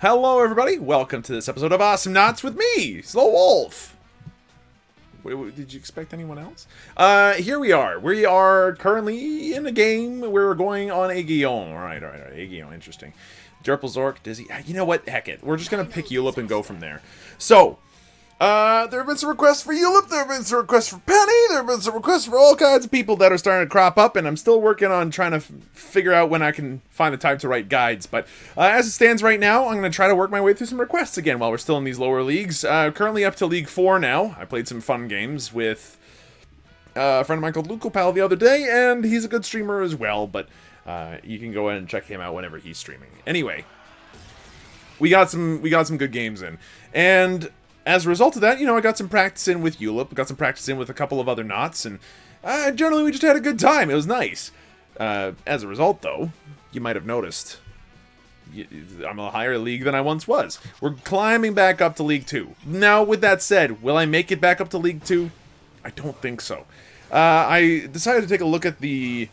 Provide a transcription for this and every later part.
Hello, everybody. Welcome to this episode of Awesomenauts with me, SlowWolf. Wait, did you expect anyone else? Here we are. We are currently in a game where we're going on Aegeon. All right. Aegeon, interesting. Derpal Zork, Dizzy. You know what? Heck it. We're just going to pick Ulip and go from there. So, there have been some requests for Ulip. There have been some requests for Penny. There have been some requests for all kinds of people that are starting to crop up, and I'm still working on trying to figure out when I can find the time to write guides. But as it stands right now, I'm going to try to work my way through some requests again while we're still in these lower leagues. Currently up to League 4 now. I played some fun games with a friend of mine called Lucopal the other day, and he's a good streamer as well, but you can go ahead and check him out whenever he's streaming. Anyway, we got some good games in, and as a result of that, you know, I got some practice in with Ulip, got some practice in with a couple of other knots, and generally we just had a good time. It was nice. As a result, though, you might have noticed, I'm a higher league than I once was. We're climbing back up to League 2. Now, with that said, will I make it back up to League 2? I don't think so. I decided to take a look at the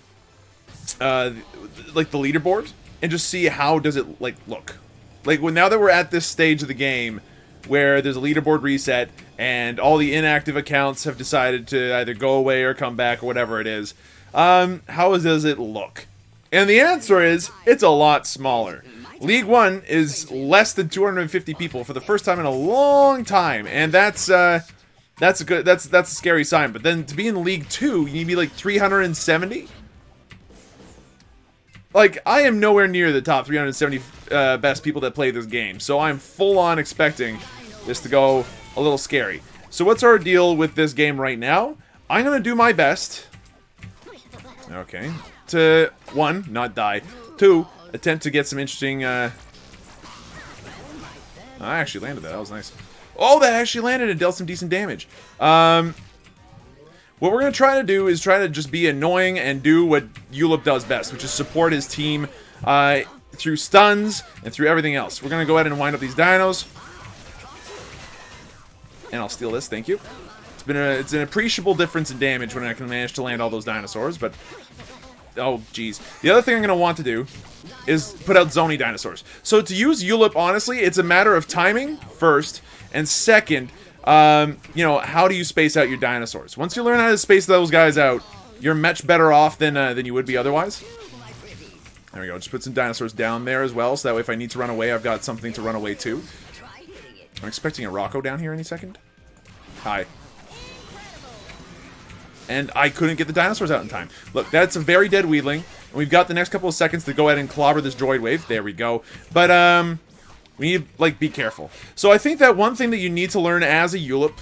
leaderboard and just see how does it, look. Now that we're at this stage of the game where there's a leaderboard reset and all the inactive accounts have decided to either go away or come back or whatever it is, how does it look? And the answer is, it's a lot smaller. League 1 is less than 250 people for the first time in a long time, and that's a scary sign. But then to be in League 2, you need to be like 370? I am nowhere near the top 370 best people that play this game, so I'm full on expecting this to go a little scary. So what's our deal with this game right now? I'm gonna do my best, okay, to 1, not die, 2, attempt to get some interesting, I actually landed that was nice. Oh, that actually landed and dealt some decent damage. What we're going to try to do is try to just be annoying and do what Ulip does best, which is support his team through stuns and through everything else. We're going to go ahead and wind up these dinos. And I'll steal this, thank you. It's an appreciable difference in damage when I can manage to land all those dinosaurs, but oh, geez. The other thing I'm going to want to do is put out Zony dinosaurs. So to use Ulip, honestly, it's a matter of timing, first, and second, you know, how do you space out your dinosaurs? Once you learn how to space those guys out, you're much better off than you would be otherwise. There we go. Just put some dinosaurs down there as well, so that way if I need to run away, I've got something to run away to. I'm expecting a Rocco down here any second. Hi. And I couldn't get the dinosaurs out in time. Look, that's a very dead Weedling. And we've got the next couple of seconds to go ahead and clobber this droid wave. There we go. But, we need to, be careful. So I think that one thing that you need to learn as a Ulip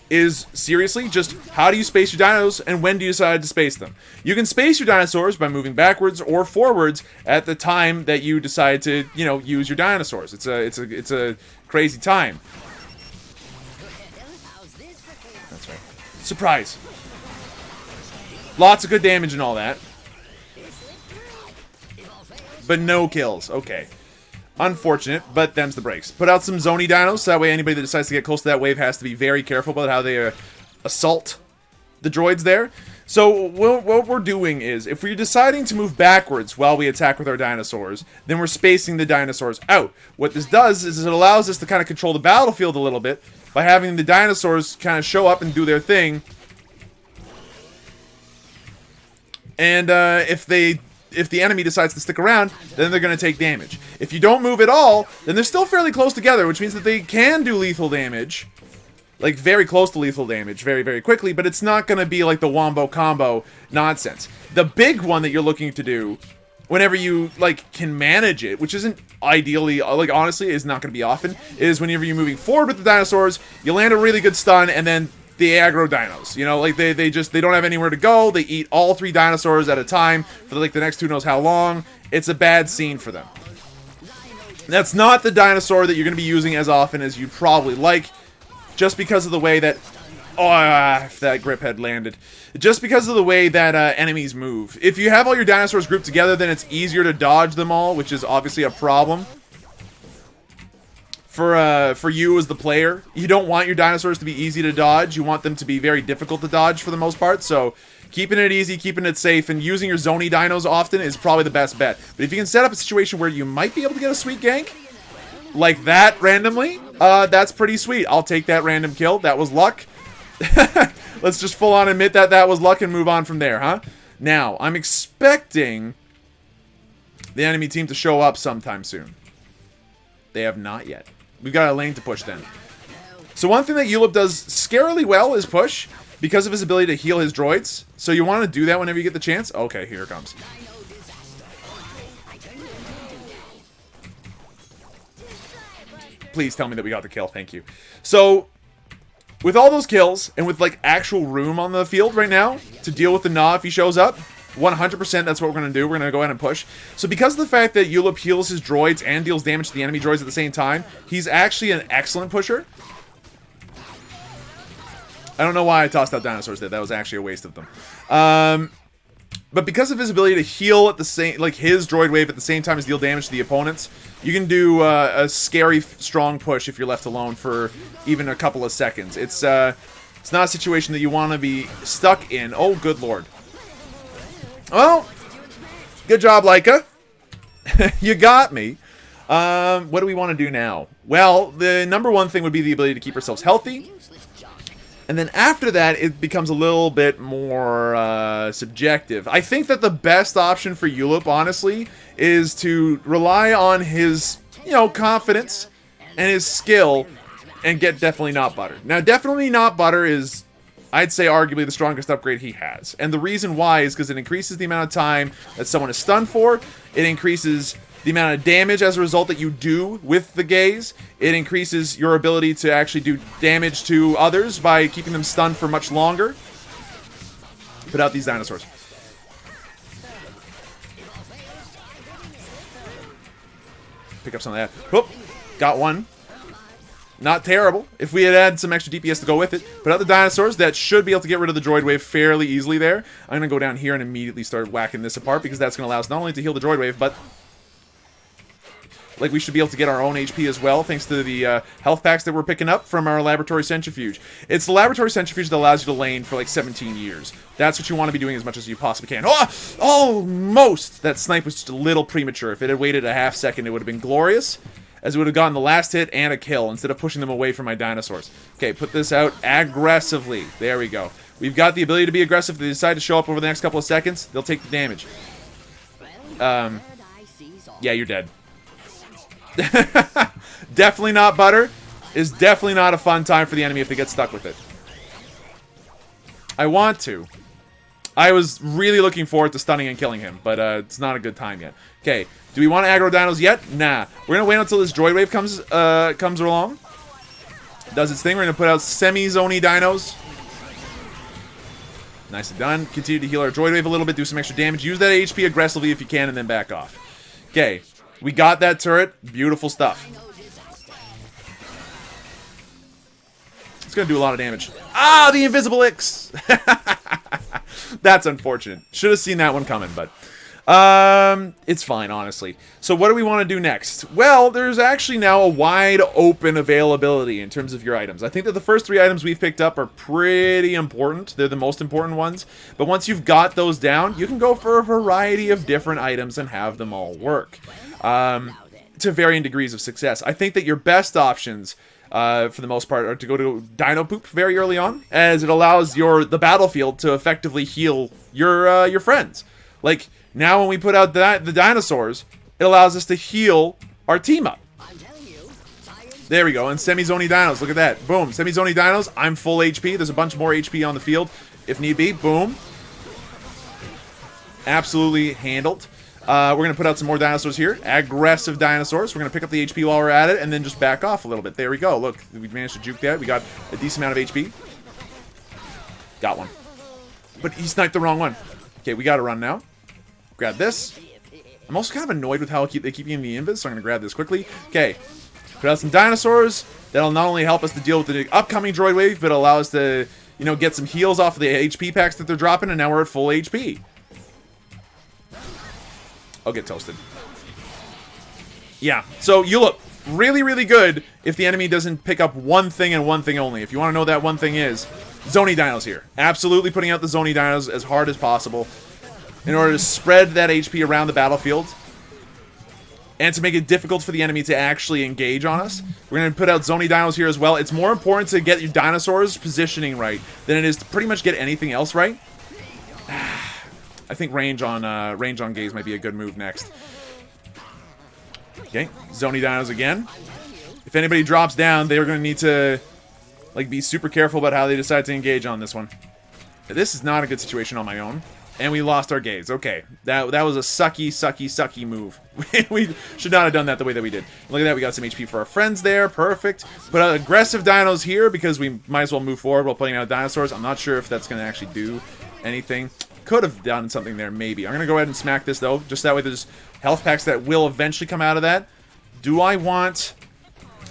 is, seriously, just how do you space your dinos and when do you decide to space them? You can space your dinosaurs by moving backwards or forwards at the time that you decide to, you know, use your dinosaurs. It's a crazy time. That's right. Surprise. Lots of good damage and all that. But no kills. Okay. Unfortunate, but them's the breaks. Put out some Zony dinos, so that way anybody that decides to get close to that wave has to be very careful about how they assault the droids there. So what we're doing is, if we're deciding to move backwards while we attack with our dinosaurs, then we're spacing the dinosaurs out. What this does is it allows us to kind of control the battlefield a little bit by having the dinosaurs kind of show up and do their thing. And if the enemy decides to stick around, then they're going to take damage. If you don't move at all, then they're still fairly close together, which means that they can do lethal damage. Like, very close to lethal damage very, very quickly, but it's not going to be like the wombo combo nonsense. The big one that you're looking to do, whenever you, can manage it, which isn't ideally, honestly, is not going to be often, is whenever you're moving forward with the dinosaurs, you land a really good stun, and then the aggro dinos, you know, they don't have anywhere to go. They eat all 3 dinosaurs at a time for the next who knows how long. It's a bad scene for them. That's not the dinosaur that you're going to be using as often as you'd probably like, just because of the way that, if that grip had landed, just because of the way that enemies move. If you have all your dinosaurs grouped together, then it's easier to dodge them all, which is obviously a problem. For you as the player, you don't want your dinosaurs to be easy to dodge. You want them to be very difficult to dodge for the most part. So keeping it easy, keeping it safe, and using your Zony dinos often is probably the best bet. But if you can set up a situation where you might be able to get a sweet gank, like that randomly, that's pretty sweet. I'll take that random kill. That was luck. Let's just full on admit that that was luck and move on from there, huh? Now, I'm expecting the enemy team to show up sometime soon. They have not yet. We've got a lane to push then. So one thing that Ulip does scarily well is push because of his ability to heal his droids. So you want to do that whenever you get the chance. Okay, here it comes. Please tell me that we got the kill. Thank you. So with all those kills, and with, like, actual room on the field right now to deal with the Gnaw if he shows up, 100% that's what we're going to do. We're going to go ahead and push. So because of the fact that Ulip heals his droids and deals damage to the enemy droids at the same time, he's actually an excellent pusher. I don't know why I tossed out dinosaurs there. That was actually a waste of them. But because of his ability to heal at the same, like his droid wave at the same time as deal damage to the opponents, you can do a scary, strong push if you're left alone for even a couple of seconds. It's not a situation that you want to be stuck in. Oh, good lord. Well, good job, Laika. You got me. What do we want to do now? Well, the number one thing would be the ability to keep ourselves healthy. And then after that, it becomes a little bit more subjective. I think that the best option for Ulip, honestly, is to rely on his, you know, confidence and his skill and get Definitely Not Butter. Now, Definitely Not Butter is, I'd say, arguably the strongest upgrade he has. And the reason why is because it increases the amount of time that someone is stunned for. It increases the amount of damage as a result that you do with the gaze. It increases your ability to actually do damage to others by keeping them stunned for much longer. Put out these dinosaurs. Pick up some of that. Whoop! Got one. Not terrible. If we had had some extra DPS to go with it. Put out the dinosaurs. That should be able to get rid of the droid wave fairly easily there. I'm going to go down here and immediately start whacking this apart because that's going to allow us not only to heal the droid wave, but like we should be able to get our own HP as well, thanks to the health packs that we're picking up from our laboratory centrifuge. It's the laboratory centrifuge that allows you to lane for like 17 years. That's what you want to be doing as much as you possibly can. Oh, almost! That snipe was just a little premature. If it had waited a half second, it would have been glorious, as it would have gotten the last hit and a kill instead of pushing them away from my dinosaurs. Okay, put this out aggressively. There we go. We've got the ability to be aggressive. If they decide to show up over the next couple of seconds, they'll take the damage. Yeah, you're dead. Definitely Not Butter is definitely not a fun time for the enemy if they get stuck with it. I want to. I was really looking forward to stunning and killing him, but it's not a good time yet. Okay, do we want to aggro dinos yet? Nah. We're going to wait until this droid wave comes along. Does its thing. We're going to put out semi-zony dinos. Nicely done. Continue to heal our droid wave a little bit, do some extra damage. Use that HP aggressively if you can, and then back off. Okay. We got that turret. Beautiful stuff. It's going to do a lot of damage. Ah, the Invisible Ix! That's unfortunate. Should have seen that one coming, but it's fine, honestly. So what do we want to do next? Well, there's actually now a wide open availability in terms of your items. I think that the first 3 items we've picked up are pretty important. They're the most important ones. But once you've got those down, you can go for a variety of different items and have them all work. To varying degrees of success. I think that your best options, for the most part, are to go to Dino Poop very early on, as it allows the battlefield to effectively heal your friends. Like, now when we put out the dinosaurs, it allows us to heal our team up. There we go, and semi-zony dinos, look at that. Boom, semi-zony dinos, I'm full HP. There's a bunch more HP on the field, if need be. Boom. Absolutely handled. We're going to put out some more dinosaurs here. Aggressive dinosaurs. We're going to pick up the HP while we're at it, and then just back off a little bit. There we go. Look, we managed to juke that. We got a decent amount of HP. Got one. But he sniped the wrong one. Okay, we got to run now. Grab this. I'm also kind of annoyed with how they keep getting the invis, so I'm going to grab this quickly. Okay. Put out some dinosaurs. That'll not only help us to deal with the upcoming droid wave, but allow us to, you know, get some heals off of the HP packs that they're dropping, and now we're at full HP. I'll get toasted. Yeah, so you look really, really good if the enemy doesn't pick up one thing and one thing only. If you want to know what that one thing is, Zony Dinos here. Absolutely putting out the Zony Dinos as hard as possible in order to spread that HP around the battlefield. and to make it difficult for the enemy to actually engage on us. We're going to put out Zony Dinos here as well. It's more important to get your dinosaurs positioning right than it is to pretty much get anything else right. I think range on gaze might be a good move next. Okay, Zony Dinos again. If anybody drops down, they're going to need to like be super careful about how they decide to engage on this one. This is not a good situation on my own. And we lost our gaze. Okay, that was a sucky move. We should not have done that the way that we did. Look at that, we got some HP for our friends there. Perfect. Put out aggressive dinos here because we might as well move forward while putting out dinosaurs. I'm not sure if that's going to actually do anything. Could have done something there, maybe. I'm going to go ahead and smack this, though. Just that way there's health packs that will eventually come out of that. Do I want...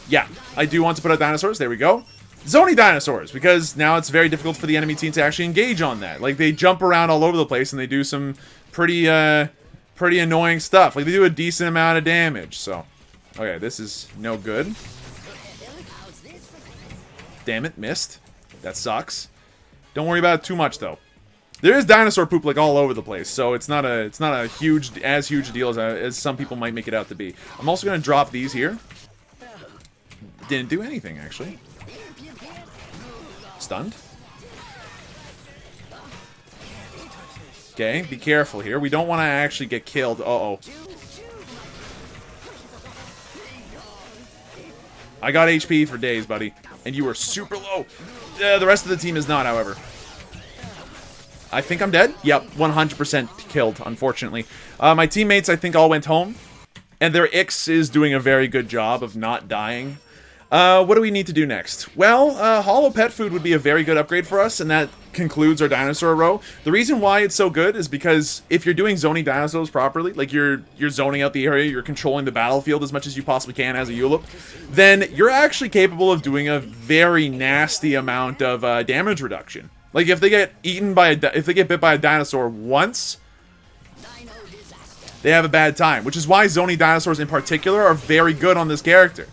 Yeah, I do want to put out dinosaurs. There we go. Zony dinosaurs, because now it's very difficult for the enemy team to actually engage on that. Like, they jump around all over the place, and they do some pretty annoying stuff. Like, they do a decent amount of damage, so... Okay, this is no good. Damn it, missed. That sucks. Don't worry about it too much, though. There is dinosaur poop, like, all over the place, so it's not a huge deal as some people might make it out to be. I'm also going to drop these here. Didn't do anything, actually. Stunned. Okay, be careful here. We don't want to actually get killed. Uh-oh. I got HP for days, buddy. And you were super low. The rest of the team is not, however. I think I'm dead. Yep, 100% killed, unfortunately. My teammates, I think, all went home. And their Ix is doing a very good job of not dying. What do we need to do next? Well, hollow pet food would be a very good upgrade for us, and that concludes our dinosaur row. The reason why it's so good is because if you're doing zoning dinosaurs properly, like you're zoning out the area, you're controlling the battlefield as much as you possibly can as a Ulip, then you're actually capable of doing a very nasty amount of damage reduction. Like if they get eaten by if they get bit by a dinosaur once, they have a bad time, which is why Zony dinosaurs in particular are very good on this character.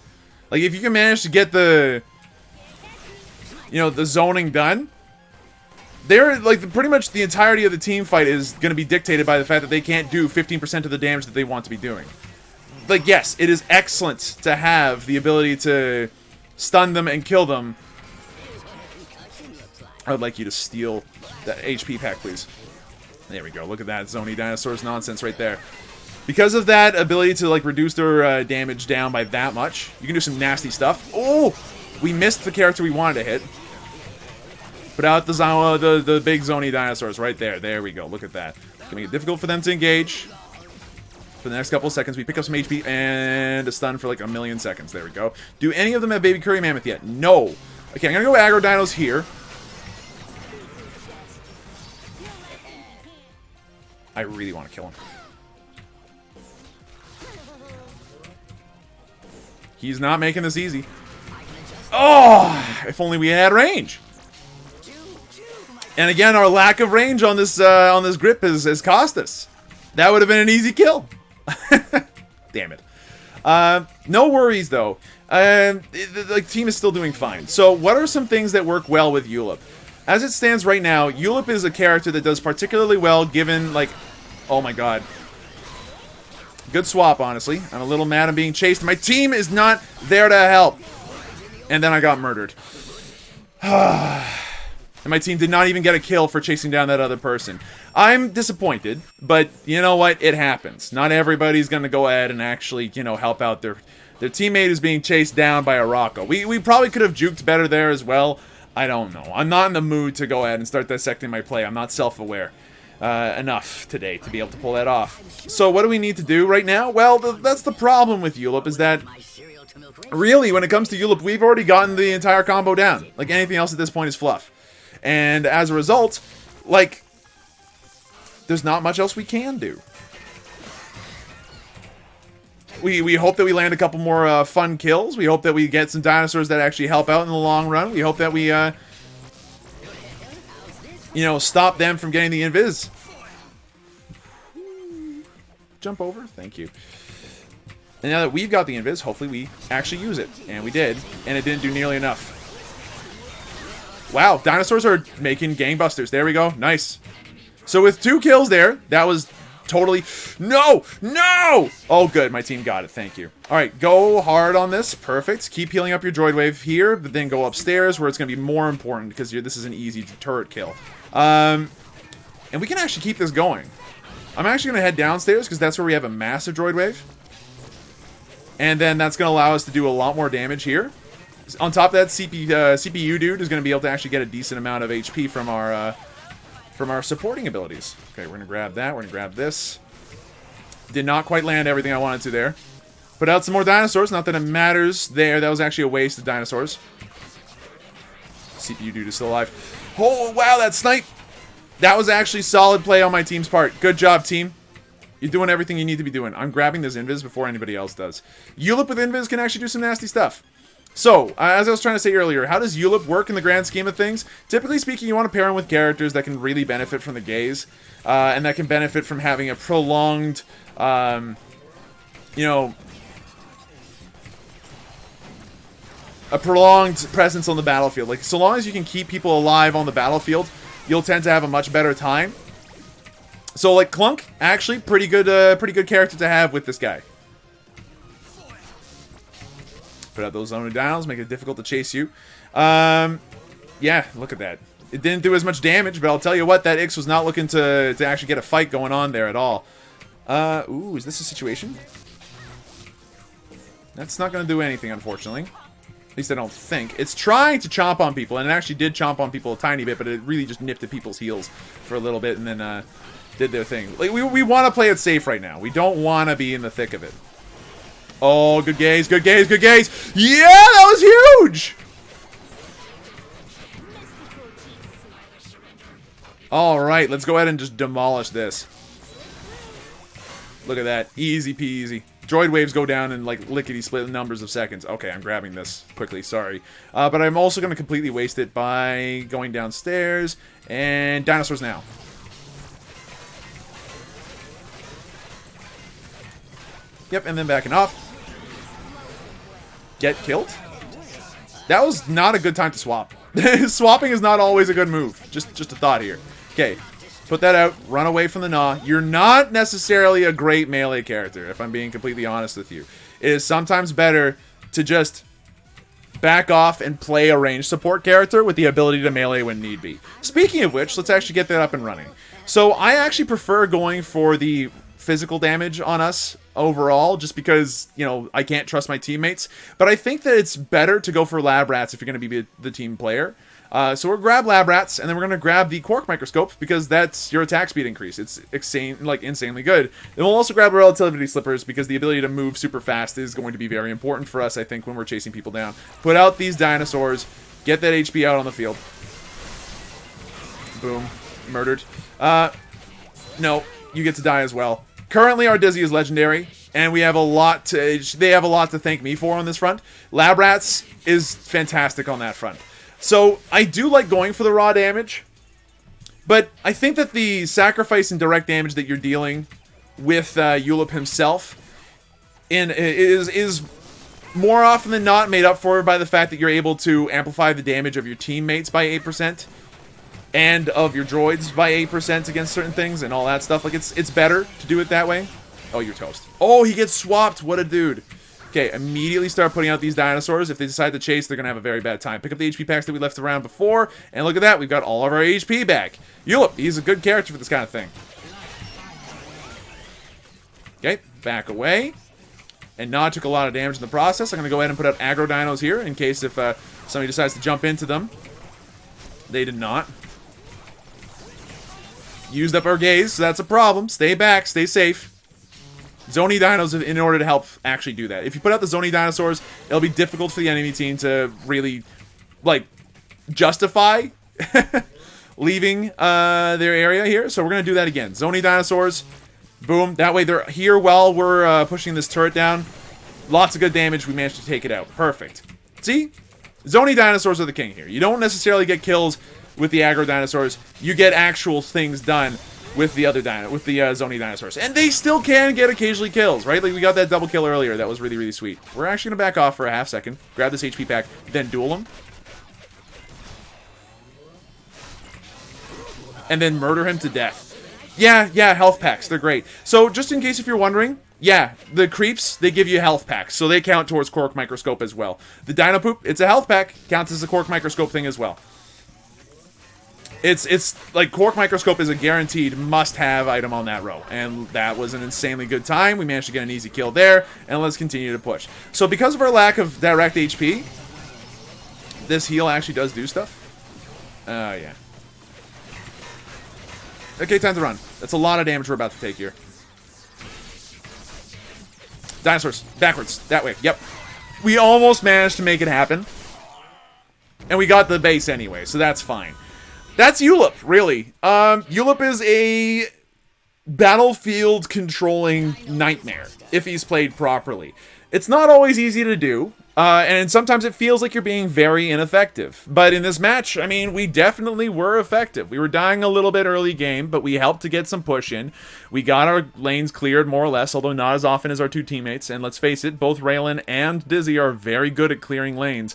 Like, if you can manage to get the, you know, the zoning done, they're, like, pretty much the entirety of the team fight is going to be dictated by the fact that they can't do 15% of the damage that they want to be doing. Like, yes, it is excellent to have the ability to stun them and kill them. I would like you to steal that HP pack, please. There we go. Look at that Zony dinosaurs nonsense right there. Because of that ability to, like, reduce their damage down by that much, you can do some nasty stuff. Oh! We missed the character we wanted to hit. Put out the big Zony dinosaurs right there. There we go. Look at that. It's going to make it difficult for them to engage. For the next couple of seconds, we pick up some HP and a stun for, like, a million seconds. There we go. Do any of them have Baby Curry Mammoth yet? No. Okay, I'm going to go aggro dinos here. I really want to kill him. He's not making this easy. Oh! If only we had range. And again, our lack of range on this grip has cost us. That would have been an easy kill. Damn it. No worries, though. The team is still doing fine. So, what are some things that work well with Ulip? As it stands right now, Ulip is a character that does particularly well given, like... Oh my god. Good swap, honestly. I'm a little mad I'm being chased. My team is not there to help. And then I got murdered. And my team did not even get a kill for chasing down that other person. I'm disappointed, but you know what? It happens. Not everybody's going to go ahead and actually, you know, help out their teammate who's being chased down by a Rocco. We probably could have juked better there as well. I don't know. I'm not in the mood to go ahead and start dissecting my play. I'm not self-aware enough today to be able to pull that off. So what do we need to do right now? Well, that's the problem with Ulip, is that really, when it comes to Ulip, we've already gotten the entire combo down. Like, anything else at this point is fluff. And as a result, like, there's not much else we can do. We hope that we land a couple more fun kills. We hope that we get some dinosaurs that actually help out in the long run. We hope that we, you know, stop them from getting the invis. Jump over. Thank you. And now that we've got the invis, hopefully we actually use it. And we did. And it didn't do nearly enough. Wow, dinosaurs are making gangbusters. There we go. Nice. So with 2 kills there, that was totally. No! No! Oh, good. My team got it. Thank you. All right, go hard on this. Perfect. Keep healing up your droid wave here, but then go upstairs where it's going to be more important because this is an easy turret kill. And we can actually keep this going. I'm actually going to head downstairs because that's where we have a massive droid wave. And then that's going to allow us to do a lot more damage here. On top of that, CPU dude is going to be able to actually get a decent amount of HP from our supporting abilities. Okay, we're going to grab that. We're going to grab this. Did not quite land everything I wanted to there. Put out some more dinosaurs. Not that it matters there. That was actually a waste of dinosaurs. CPU dude is still alive. Oh, wow, that snipe. That was actually solid play on my team's part. Good job, team. You're doing everything you need to be doing. I'm grabbing this invis before anybody else does. Ulip with invis can actually do some nasty stuff. So, as I was trying to say earlier, how does Ulip work in the grand scheme of things? Typically speaking, you want to pair him with characters that can really benefit from the gaze, and that can benefit from having a prolonged, you know, a prolonged presence on the battlefield. Like, so long as you can keep people alive on the battlefield, you'll tend to have a much better time. So, like, Clunk, actually, pretty good character to have with this guy. Put out those zoning dials, make it difficult to chase you. Yeah, look at that. It didn't do as much damage, but I'll tell you what, that Ix was not looking to actually get a fight going on there at all. Ooh, is this a situation? That's not going to do anything, unfortunately. At least I don't think. It's trying to chomp on people, and it actually did chomp on people a tiny bit, but it really just nipped at people's heels for a little bit, and then, did their thing. Like, we want to play it safe right now. We don't want to be in the thick of it. Oh, good gaze, good gaze, good gaze. Yeah, that was huge! Alright, let's go ahead and just demolish this. Look at that. Easy peasy. Droid waves go down in, like, lickety-split numbers of seconds. Okay, I'm grabbing this quickly, sorry. But I'm also going to completely waste it by going downstairs. And dinosaurs now. Yep, and then backing off. Get killed? That was not a good time to swap. Swapping is not always a good move. Just a thought here. Okay, put that out. Run away from the gnaw. You're not necessarily a great melee character, if I'm being completely honest with you. It is sometimes better to just back off and play a ranged support character with the ability to melee when need be. Speaking of which, let's actually get that up and running. So I actually prefer going for the physical damage on us overall, just because, you know, I can't trust my teammates. But I think that it's better to go for lab rats if you're going to be the team player. So we'll grab lab rats, and then we're going to grab the quark microscope, because that's your attack speed increase. It's insanely good. Then we'll also grab relativity slippers, because the ability to move super fast is going to be very important for us, I think, when we're chasing people down. Put out these dinosaurs, get that HP out on the field. Boom. Murdered. No, you get to die as well. Currently, our Dizzy is legendary, and we have a lot to. They have a lot to thank me for on this front. Lab Rats is fantastic on that front. So I do like going for the raw damage, but I think that the sacrifice and direct damage that you're dealing with Ulip himself is more often than not made up for by the fact that you're able to amplify the damage of your teammates by 8%. And of your droids by 8% against certain things and all that stuff. Like, it's better to do it that way. Oh, you're toast. Oh, he gets swapped. What a dude. Okay, immediately start putting out these dinosaurs. If they decide to chase, they're going to have a very bad time. Pick up the HP packs that we left around before. And look at that. We've got all of our HP back. Ulip, he's a good character for this kind of thing. Okay, back away. And Nod took a lot of damage in the process. I'm going to go ahead and put out aggro dinos here in case if somebody decides to jump into them. They did not. Used up our gaze, so that's a problem. Stay back, stay safe. Zony dinos in order to help actually do that. If you put out the Zony dinosaurs, it'll be difficult for the enemy team to really, like, justify leaving their area here. So we're going to do that again. Zony dinosaurs, boom. That way they're here while we're pushing this turret down. Lots of good damage. We managed to take it out. Perfect. See? Zony dinosaurs are the king here. You don't necessarily get kills with the aggro dinosaurs. You get actual things done with the other Zony dinosaurs. And they still can get occasionally kills, right? Like, we got that double kill earlier. That was really, really sweet. We're actually going to back off for a half second. Grab this HP pack, then duel him. And then murder him to death. Yeah, health packs. They're great. So just in case if you're wondering, yeah, the creeps, they give you health packs. So they count towards Quark Microscope as well. The Dino Poop, it's a health pack. Counts as a Quark Microscope thing as well. It's like Quark Microscope is a guaranteed must-have item on that row. And that was an insanely good time. We managed to get an easy kill there. And let's continue to push. So because of our lack of direct HP, this heal actually does do stuff. Yeah. Okay, time to run. That's a lot of damage we're about to take here. Dinosaurs. Backwards. That way. Yep. We almost managed to make it happen. And we got the base anyway, so that's fine. That's Ulip, really. Ulip is a battlefield controlling nightmare, if he's played properly. It's not always easy to do. And sometimes it feels like you're being very ineffective. But in this match, I mean, we definitely were effective. We were dying a little bit early game, but we helped to get some push in. We got our lanes cleared, more or less, although not as often as our two teammates. And let's face it, both Raylan and Dizzy are very good at clearing lanes.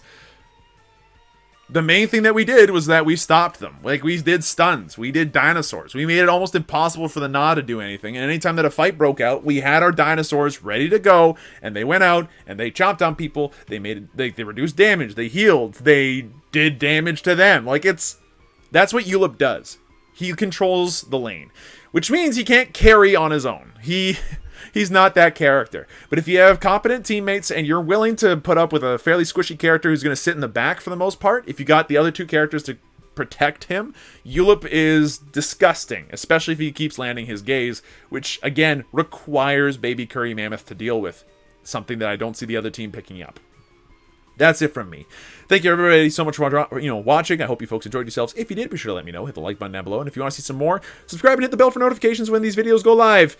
The main thing that we did was that we stopped them. Like, we did stuns. We did dinosaurs. We made it almost impossible for the Nod to do anything. And anytime that a fight broke out, we had our dinosaurs ready to go. And they went out and they chomped on people. They reduced damage. They healed. They did damage to them. Like, that's what Ulip does. He controls the lane. Which means he can't carry on his own. He's not that character. But if you have competent teammates and you're willing to put up with a fairly squishy character who's going to sit in the back for the most part, if you got the other two characters to protect him, Ulip is disgusting, especially if he keeps landing his gaze, which, again, requires Baby Curry Mammoth to deal with. Something that I don't see the other team picking up. That's it from me. Thank you, everybody, so much for watching. I hope you folks enjoyed yourselves. If you did, be sure to let me know. Hit the like button down below. And if you want to see some more, subscribe and hit the bell for notifications when these videos go live.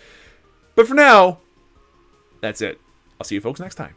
But for now, that's it. I'll see you folks next time.